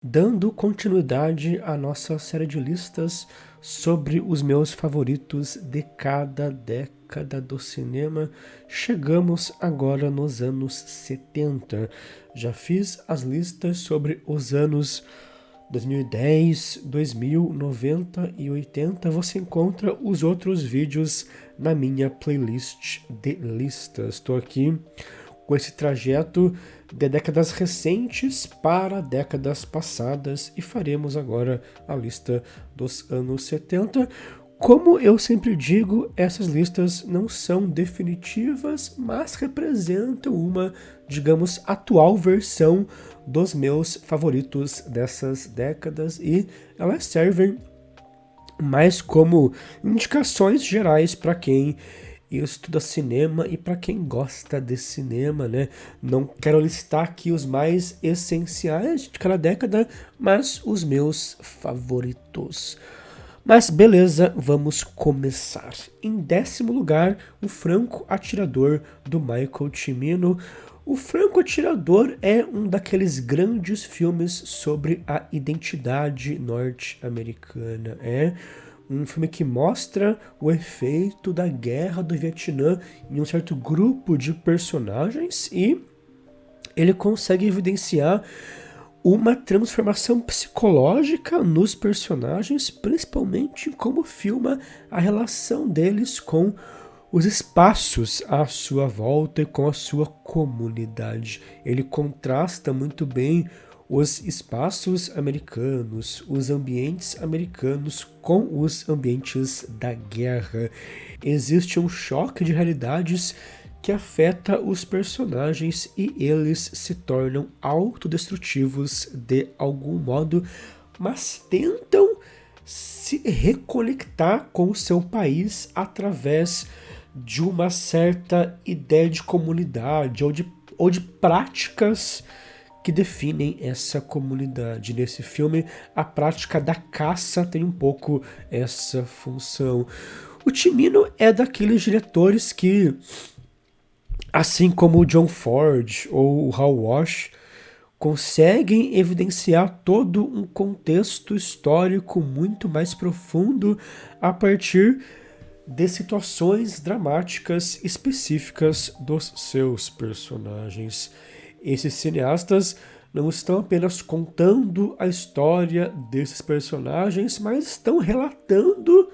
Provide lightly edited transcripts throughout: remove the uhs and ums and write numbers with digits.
Dando continuidade à nossa série de listas sobre os meus favoritos de cada década do cinema, chegamos agora nos anos 70. Já fiz as listas sobre os anos 2010, 2000, 90 e 80. Você encontra os outros vídeos na minha playlist de listas. Estou aqui com esse trajeto de décadas recentes para décadas passadas e faremos agora a lista dos anos 70. Como eu sempre digo, essas listas não são definitivas, mas representam uma, digamos, atual versão dos meus favoritos dessas décadas e elas servem mais como indicações gerais para quem estuda cinema e para quem gosta de cinema, né? Não quero listar aqui os mais essenciais de cada década, mas os meus favoritos. Mas beleza, vamos começar. Em 10º lugar, O Franco Atirador, do Michael Cimino. O Franco Atirador é um daqueles grandes filmes sobre a identidade norte-americana. É um filme que mostra o efeito da guerra do Vietnã em um certo grupo de personagens e ele consegue evidenciar uma transformação psicológica nos personagens, principalmente em como filma a relação deles com os espaços à sua volta e com a sua comunidade. Ele contrasta muito bem os espaços americanos, os ambientes americanos com os ambientes da guerra. Existe um choque de realidades que afeta os personagens e eles se tornam autodestrutivos de algum modo, mas tentam se reconectar com o seu país através de uma certa ideia de comunidade ou de práticas que definem essa comunidade. Nesse filme, a prática da caça tem um pouco essa função. O Cimino é daqueles diretores que, assim como o John Ford ou o Hal Walsh, conseguem evidenciar todo um contexto histórico muito mais profundo a partir de situações dramáticas específicas dos seus personagens. Esses cineastas não estão apenas contando a história desses personagens, mas estão relatando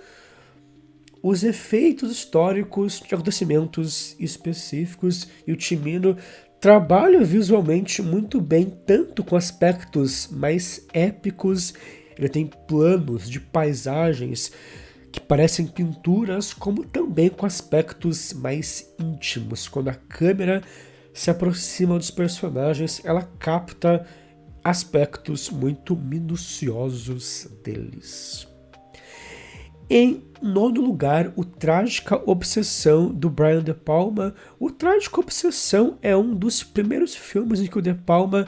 os efeitos históricos de acontecimentos específicos, e o Cimino trabalha visualmente muito bem, tanto com aspectos mais épicos, ele tem planos de paisagens que parecem pinturas, como também com aspectos mais íntimos. Quando a câmera se aproxima dos personagens, ela capta aspectos muito minuciosos deles. Em 9º lugar, O Trágica Obsessão, do Brian De Palma. O Trágica Obsessão é um dos primeiros filmes em que o De Palma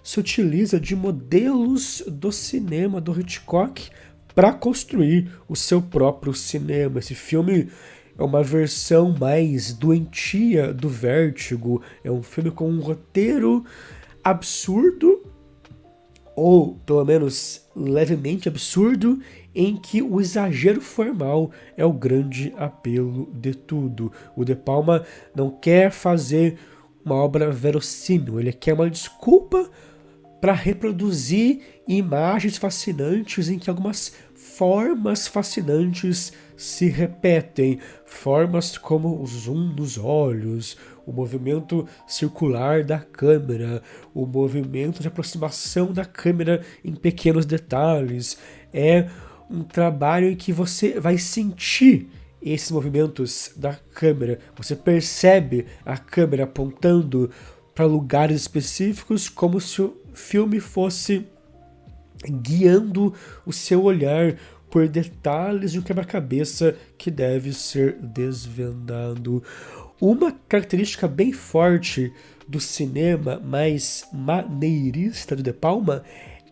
se utiliza de modelos do cinema do Hitchcock para construir o seu próprio cinema. Esse filme é uma versão mais doentia do Vértigo. É um filme com um roteiro absurdo, ou pelo menos levemente absurdo, em que o exagero formal é o grande apelo de tudo. O De Palma não quer fazer uma obra verossímil, ele quer uma desculpa para reproduzir imagens fascinantes em que algumas formas fascinantes se repetem. Formas como o zoom nos olhos, o movimento circular da câmera, o movimento de aproximação da câmera em pequenos detalhes. É um trabalho em que você vai sentir esses movimentos da câmera. Você percebe a câmera apontando para lugares específicos, como se o filme fosse guiando o seu olhar por detalhes de um quebra-cabeça que deve ser desvendado. Uma característica bem forte do cinema mais maneirista do De Palma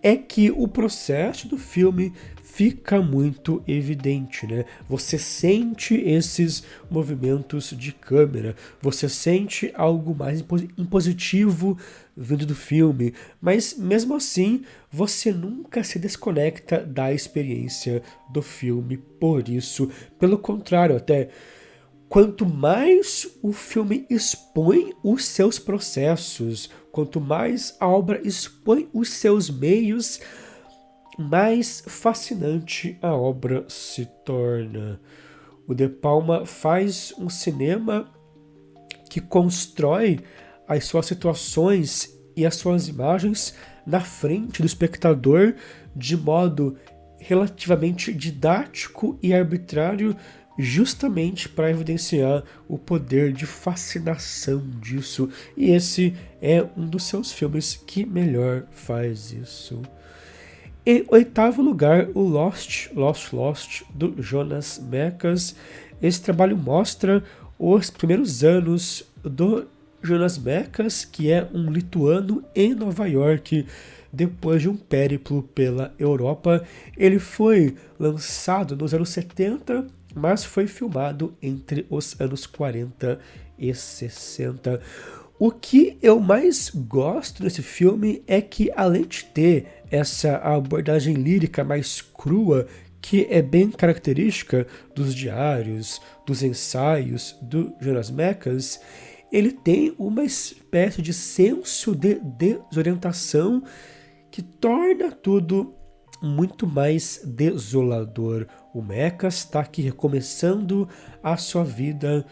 é que o processo do filme fica muito evidente, né? Você sente esses movimentos de câmera, você sente algo mais impositivo vindo do filme, mas mesmo assim você nunca se desconecta da experiência do filme. Por isso, pelo contrário, até quanto mais o filme expõe os seus processos, quanto mais a obra expõe os seus meios, mais fascinante a obra se torna. O De Palma faz um cinema que constrói as suas situações e as suas imagens na frente do espectador de modo relativamente didático e arbitrário, justamente para evidenciar o poder de fascinação disso. E esse é um dos seus filmes que melhor faz isso. Em oitavo lugar, o Lost, do Jonas Mekas. Esse trabalho mostra os primeiros anos do Jonas Mekas, que é um lituano em Nova York, depois de um périplo pela Europa. Ele foi lançado nos anos 70, mas foi filmado entre os anos 40 e 60. O que eu mais gosto desse filme é que, além de ter essa abordagem lírica mais crua, que é bem característica dos diários, dos ensaios do Jonas Mekas, ele tem uma espécie de senso de desorientação que torna tudo muito mais desolador. O Mekas está aqui recomeçando a sua vida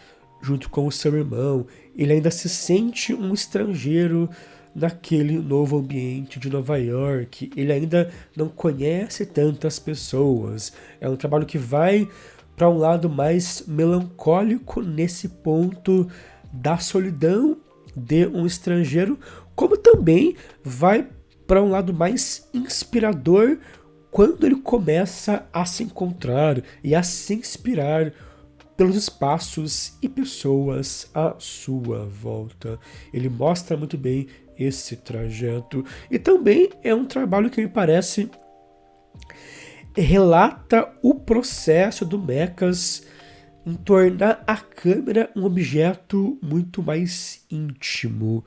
junto com o seu irmão. Ele ainda se sente um estrangeiro naquele novo ambiente de Nova York. Ele ainda não conhece tantas pessoas. É um trabalho que vai para um lado mais melancólico nesse ponto da solidão de um estrangeiro, como também vai para um lado mais inspirador quando ele começa a se encontrar e a se inspirar pelos espaços e pessoas à sua volta. Ele mostra muito bem esse trajeto. E também é um trabalho que me parece relata o processo do Mekas em tornar a câmera um objeto muito mais íntimo.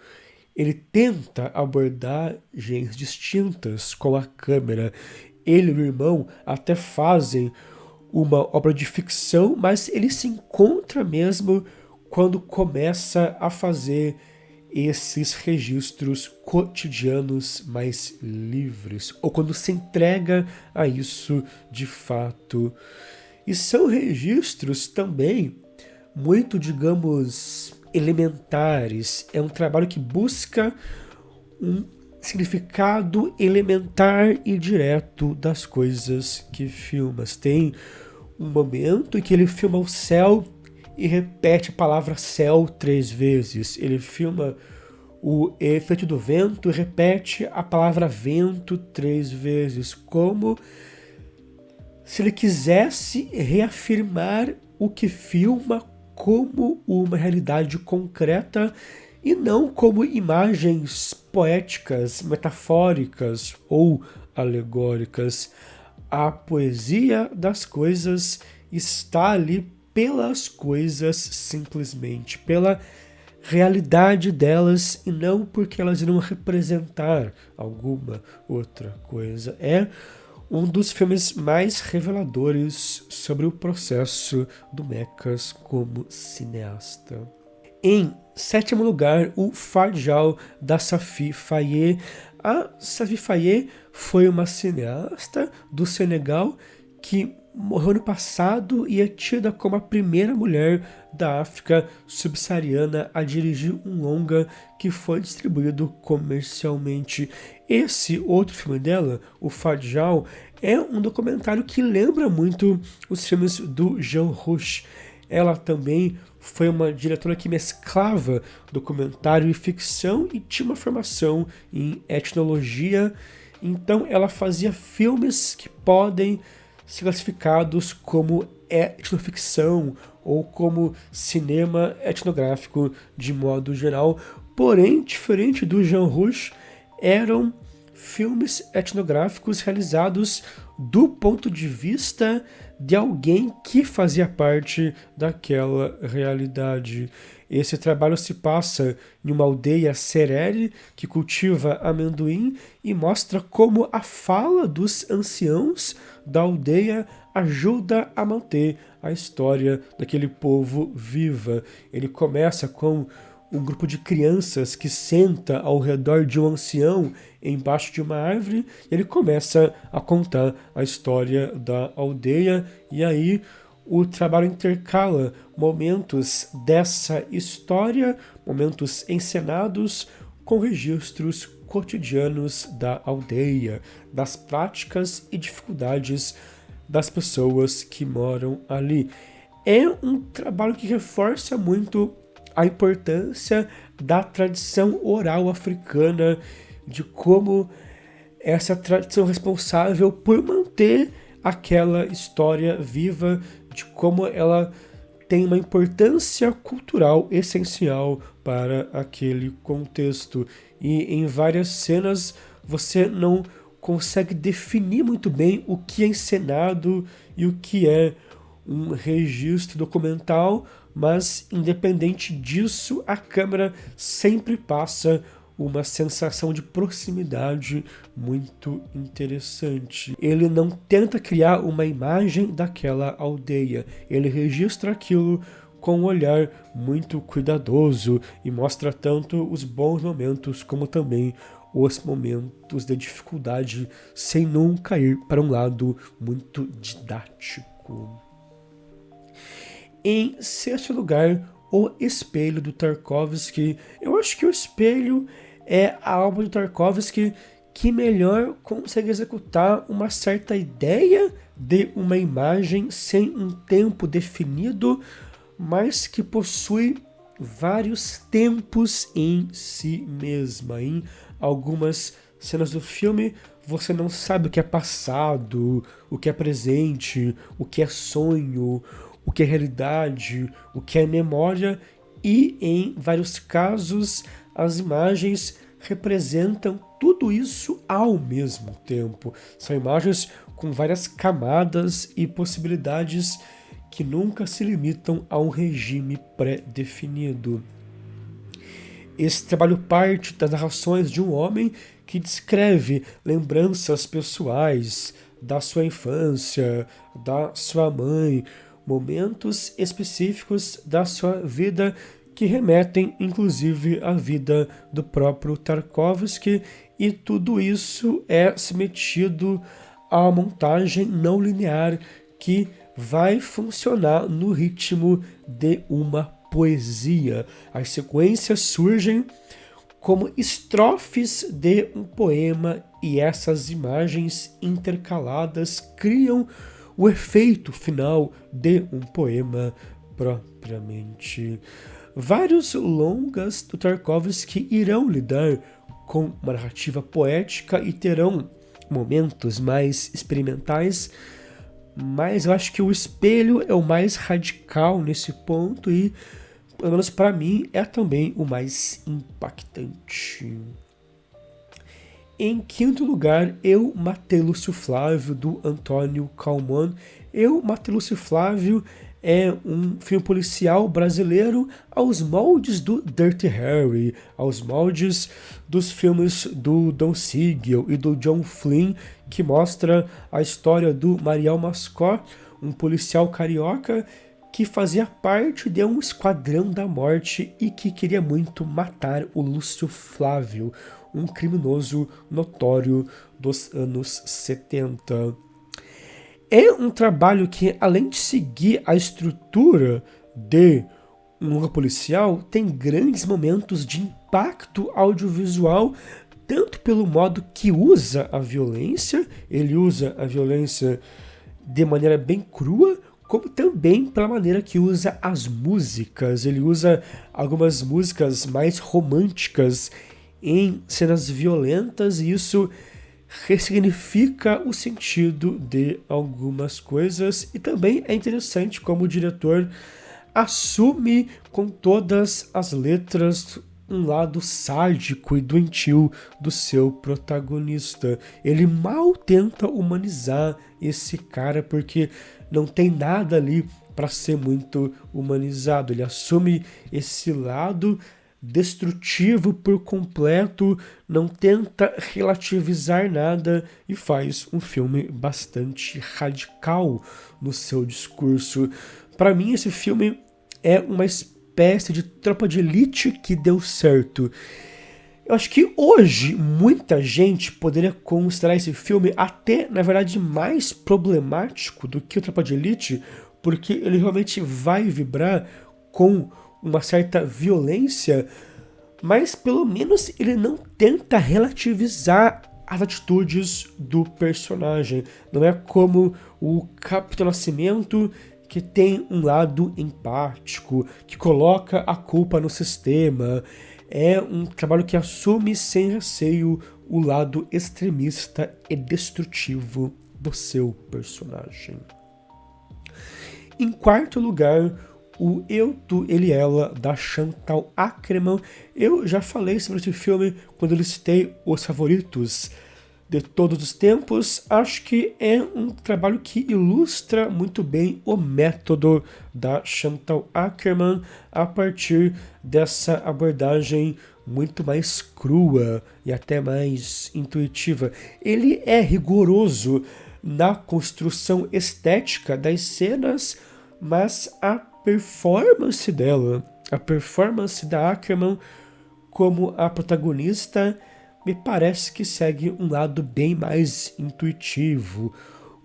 Ele tenta abordagens distintas com a câmera. Ele e o irmão até fazem uma obra de ficção, mas ele se encontra mesmo quando começa a fazer esses registros cotidianos mais livres, ou quando se entrega a isso de fato. E são registros também muito, digamos, elementares. É um trabalho que busca um significado elementar e direto das coisas que filma. Tem um momento em que ele filma o céu e repete a palavra céu 3 vezes. Ele filma o efeito do vento e repete a palavra vento 3 vezes, como se ele quisesse reafirmar o que filma como uma realidade concreta e não como imagens poéticas, metafóricas ou alegóricas. A poesia das coisas está ali pelas coisas simplesmente, pela realidade delas e não porque elas irão representar alguma outra coisa. É um dos filmes mais reveladores sobre o processo do Mekas como cineasta. Em sétimo lugar, o Fajal, da Safi Faye. A Safi Faye foi uma cineasta do Senegal que morreu ano passado e é tida como a primeira mulher da África subsaariana a dirigir um longa que foi distribuído comercialmente. Esse outro filme dela, o Fajal, é um documentário que lembra muito os filmes do Jean Rouch. Ela também foi uma diretora que mesclava documentário e ficção e tinha uma formação em etnologia. Então ela fazia filmes que podem ser classificados como etnoficção ou como cinema etnográfico de modo geral. Porém, diferente do Jean Rouch, eram filmes etnográficos realizados do ponto de vista de alguém que fazia parte daquela realidade. Esse trabalho se passa em uma aldeia serere que cultiva amendoim e mostra como a fala dos anciãos da aldeia ajuda a manter a história daquele povo viva. Ele começa com um grupo de crianças que senta ao redor de um ancião embaixo de uma árvore, e ele começa a contar a história da aldeia, e aí o trabalho intercala momentos dessa história, momentos encenados com registros cotidianos da aldeia, das práticas e dificuldades das pessoas que moram ali. É um trabalho que reforça muito a importância da tradição oral africana, de como essa tradição é responsável por manter aquela história viva, de como ela tem uma importância cultural essencial para aquele contexto. E em várias cenas você não consegue definir muito bem o que é encenado e o que é um registro documental, mas independente disso, a câmera sempre passa uma sensação de proximidade muito interessante. Ele não tenta criar uma imagem daquela aldeia, ele registra aquilo com um olhar muito cuidadoso e mostra tanto os bons momentos como também os momentos de dificuldade, sem nunca ir para um lado muito didático. Em sexto lugar, O Espelho, do Tarkovsky. Eu acho que O Espelho é a obra do Tarkovsky que melhor consegue executar uma certa ideia de uma imagem sem um tempo definido, mas que possui vários tempos em si mesma. Em algumas cenas do filme, você não sabe o que é passado, o que é presente, o que é sonho, o que é realidade, o que é memória, e em vários casos as imagens representam tudo isso ao mesmo tempo. São imagens com várias camadas e possibilidades que nunca se limitam a um regime pré-definido. Esse trabalho parte das narrações de um homem que descreve lembranças pessoais da sua infância, da sua mãe, momentos específicos da sua vida que remetem, inclusive, à vida do próprio Tarkovsky, e tudo isso é submetido a uma montagem não linear que vai funcionar no ritmo de uma poesia. As sequências surgem como estrofes de um poema e essas imagens intercaladas criam o efeito final de um poema propriamente. Vários longas do Tarkovsky irão lidar com uma narrativa poética e terão momentos mais experimentais, mas eu acho que O Espelho é o mais radical nesse ponto e, pelo menos para mim, é também o mais impactante. Em quinto lugar, Eu Matei Lúcio Flávio, do Antônio Calmon. Eu Matei Lúcio Flávio é um filme policial brasileiro aos moldes do Dirty Harry, aos moldes dos filmes do Don Siegel e do John Flynn, que mostra a história do Mariel Mascot, um policial carioca que fazia parte de um esquadrão da morte e que queria muito matar o Lúcio Flávio, um criminoso notório dos anos 70. É um trabalho que, além de seguir a estrutura de um longa policial, tem grandes momentos de impacto audiovisual, tanto pelo modo que usa a violência, ele usa a violência de maneira bem crua, como também pela maneira que usa as músicas. Ele usa algumas músicas mais românticas em cenas violentas, e isso ressignifica o sentido de algumas coisas, e também é interessante como o diretor assume com todas as letras um lado sádico e doentio do seu protagonista. Ele mal tenta humanizar esse cara porque não tem nada ali para ser muito humanizado. Ele assume esse lado destrutivo por completo, não tenta relativizar nada e faz um filme bastante radical no seu discurso. Para mim, esse filme é uma espécie de Tropa de Elite que deu certo. Eu acho que hoje muita gente poderia considerar esse filme até, na verdade, mais problemático do que o Tropa de Elite, porque ele realmente vai vibrar com uma certa violência, mas pelo menos ele não tenta relativizar as atitudes do personagem. Não é como o Capitão Nascimento, que tem um lado empático, que coloca a culpa no sistema. É um trabalho que assume sem receio o lado extremista e destrutivo do seu personagem. Em quarto lugar, o Eu, Tu, Ele, Ela, da Chantal Akerman. Eu já falei sobre esse filme quando eu listei os favoritos de todos os tempos. Acho que é um trabalho que ilustra muito bem o método da Chantal Akerman a partir dessa abordagem muito mais crua e até mais intuitiva. Ele é rigoroso na construção estética das cenas, mas a performance dela, a performance da Akerman como a protagonista, me parece que segue um lado bem mais intuitivo,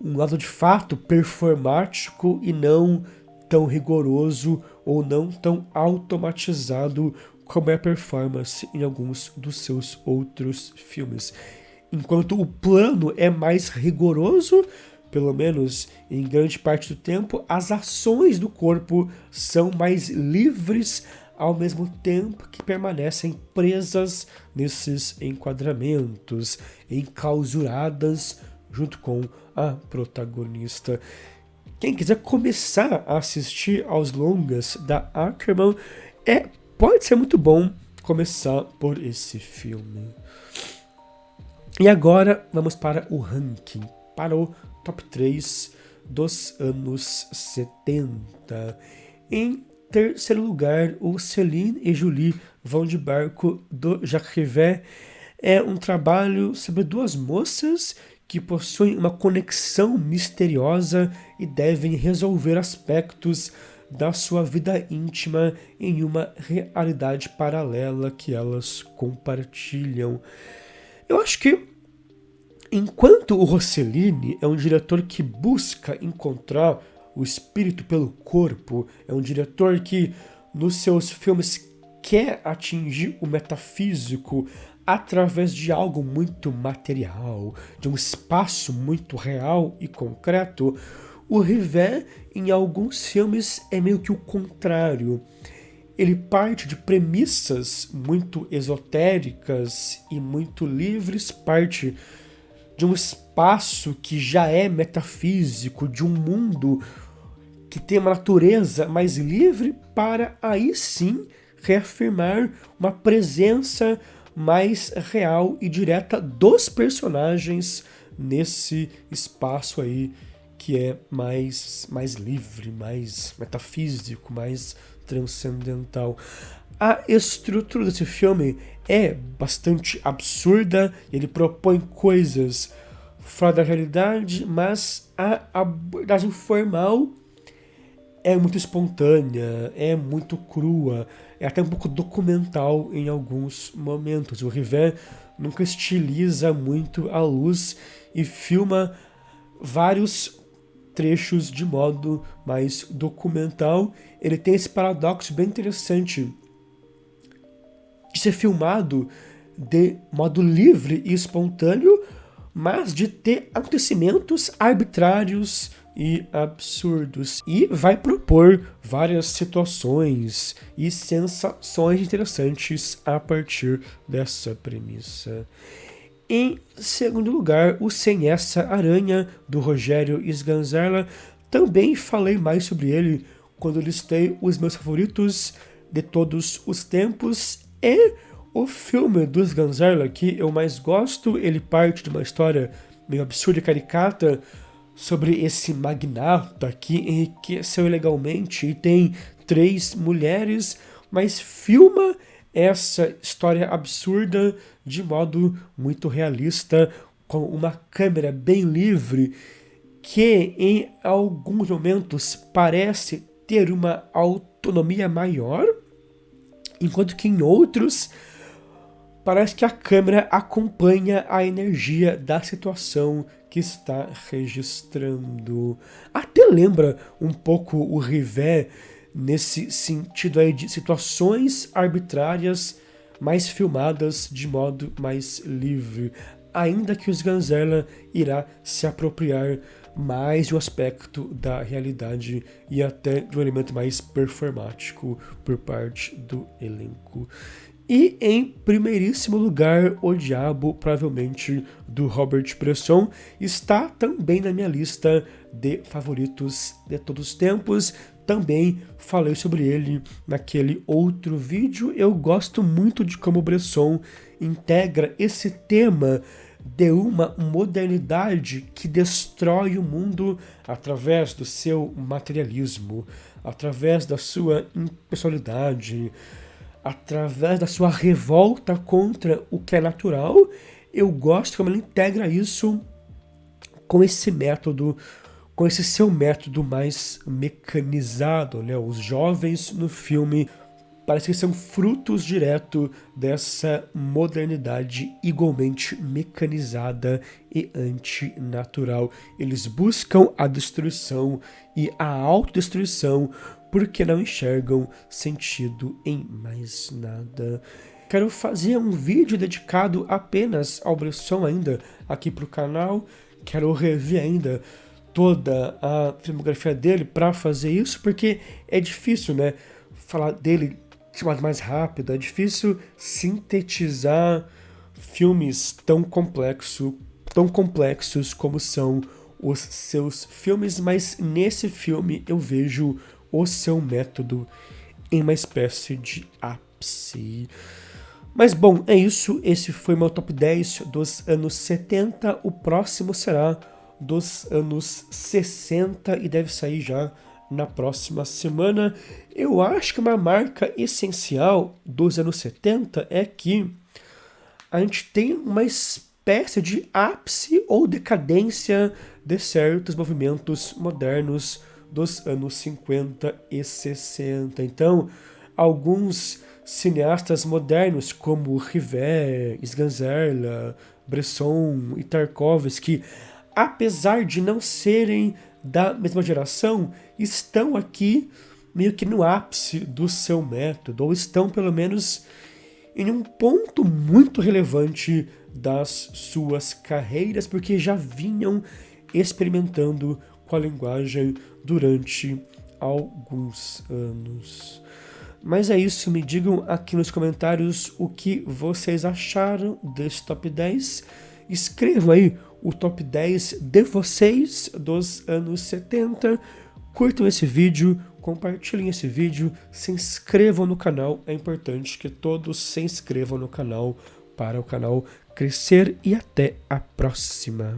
um lado de fato performático e não tão rigoroso ou não tão automatizado como é a performance em alguns dos seus outros filmes. Enquanto o plano é mais rigoroso, pelo menos em grande parte do tempo, as ações do corpo são mais livres ao mesmo tempo que permanecem presas nesses enquadramentos, enclausuradas junto com a protagonista. Quem quiser começar a assistir aos longas da Akerman, pode ser muito bom começar por esse filme. E agora vamos para o ranking, para o top 3 dos anos 70. Em terceiro lugar, o Céline e Julie Vão de Barco, do Jacques Rivette. É um trabalho sobre duas moças que possuem uma conexão misteriosa e devem resolver aspectos da sua vida íntima em uma realidade paralela que elas compartilham. Eu acho que, enquanto o Rossellini é um diretor que busca encontrar o espírito pelo corpo, é um diretor que, nos seus filmes, quer atingir o metafísico através de algo muito material, de um espaço muito real e concreto, o Rivette, em alguns filmes, é meio que o contrário. Ele parte de premissas muito esotéricas e muito livres, parte de um espaço que já é metafísico, de um mundo que tem uma natureza mais livre, para aí sim reafirmar uma presença mais real e direta dos personagens nesse espaço aí que é mais livre, mais metafísico, mais transcendental. A estrutura desse filme é bastante absurda, ele propõe coisas fora da realidade, mas a abordagem formal é muito espontânea, é muito crua, é até um pouco documental em alguns momentos. O Rivette nunca estiliza muito a luz e filma vários trechos de modo mais documental. Ele tem esse paradoxo bem interessante de ser filmado de modo livre e espontâneo, mas de ter acontecimentos arbitrários e absurdos. E vai propor várias situações e sensações interessantes a partir dessa premissa. Em segundo lugar, o Sem Essa Aranha, do Rogério Sganzerla. Também falei mais sobre ele quando listei os meus favoritos de todos os tempos. é o filme dos Gonzalo que eu mais gosto. Ele parte de uma história meio absurda e caricata sobre esse magnata que enriqueceu ilegalmente e tem 3 mulheres, mas filma essa história absurda de modo muito realista, com uma câmera bem livre, que em alguns momentos parece ter uma autonomia maior, enquanto que em outros parece que a câmera acompanha a energia da situação que está registrando. Até lembra um pouco o Rivet nesse sentido aí de situações arbitrárias, mas filmadas de modo mais livre. Ainda que os Gonzalo irá se apropriar mais de um aspecto da realidade e até de um elemento mais performático por parte do elenco. E em primeiríssimo lugar, O Diabo, provavelmente, do Robert Bresson, está também na minha lista de favoritos de todos os tempos. Também falei sobre ele naquele outro vídeo. Eu gosto muito de como Bresson integra esse tema de uma modernidade que destrói o mundo através do seu materialismo, através da sua impessoalidade, através da sua revolta contra o que é natural. Eu gosto como ele integra isso com esse método, com esse seu método mais mecanizado, né? Os jovens no filme parece que são frutos direto dessa modernidade igualmente mecanizada e antinatural. Eles buscam a destruição e a autodestruição porque não enxergam sentido em mais nada. Quero fazer um vídeo dedicado apenas ao Bresson ainda aqui pro canal. Quero rever ainda toda a filmografia dele para fazer isso, porque é difícil, né, falar dele de modo mais rápido, é difícil sintetizar filmes tão complexos como são os seus filmes, mas nesse filme eu vejo o seu método em uma espécie de ápice. Mas bom, é isso. Esse foi meu top 10 dos anos 70. O próximo será dos anos 60 e deve sair já na próxima semana. Eu acho que uma marca essencial dos anos 70 é que a gente tem uma espécie de ápice ou decadência de certos movimentos modernos dos anos 50 e 60. Então, alguns cineastas modernos como Rivet, Sganzerla, Bresson e Tarkovsky, apesar de não serem da mesma geração, estão aqui meio que no ápice do seu método, ou estão pelo menos em um ponto muito relevante das suas carreiras, porque já vinham experimentando com a linguagem durante alguns anos. Mas é isso, me digam aqui nos comentários o que vocês acharam desse top 10. Escrevam aí o top 10 de vocês dos anos 70. Curtam esse vídeo, compartilhem esse vídeo, se inscrevam no canal. É importante que todos se inscrevam no canal para o canal crescer e até a próxima.